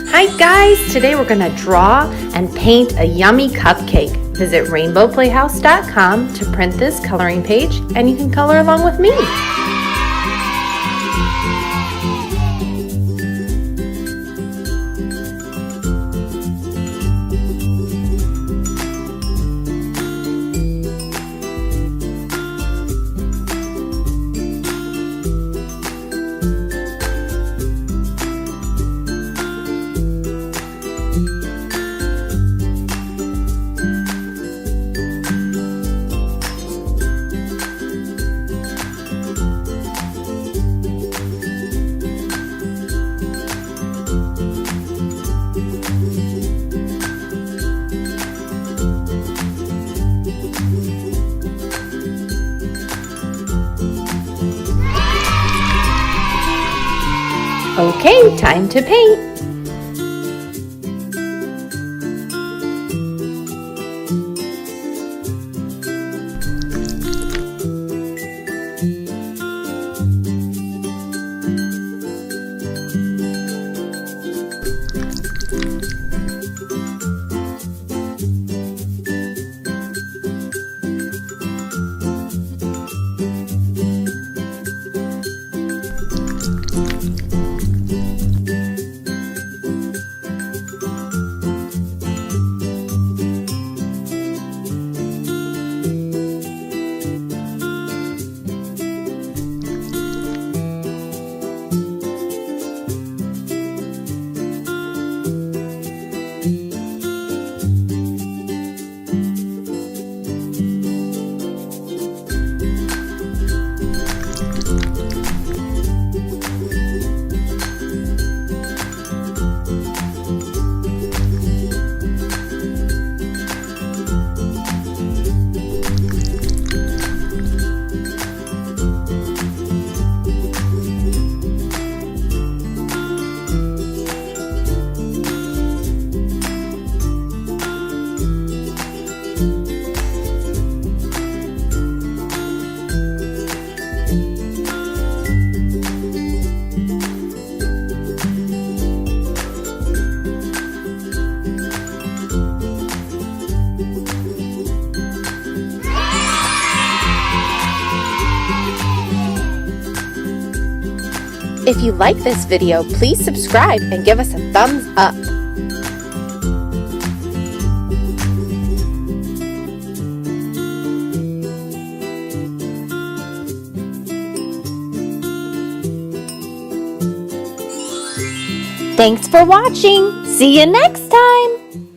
Hi guys, today we're going to draw and paint a yummy cupcake. Visit rainbowplayhouse.com to print this coloring page and you can color along with me. Okay, time to paint. If you like this video, please subscribe and give us a thumbs up. Thanks for watching. See you next time.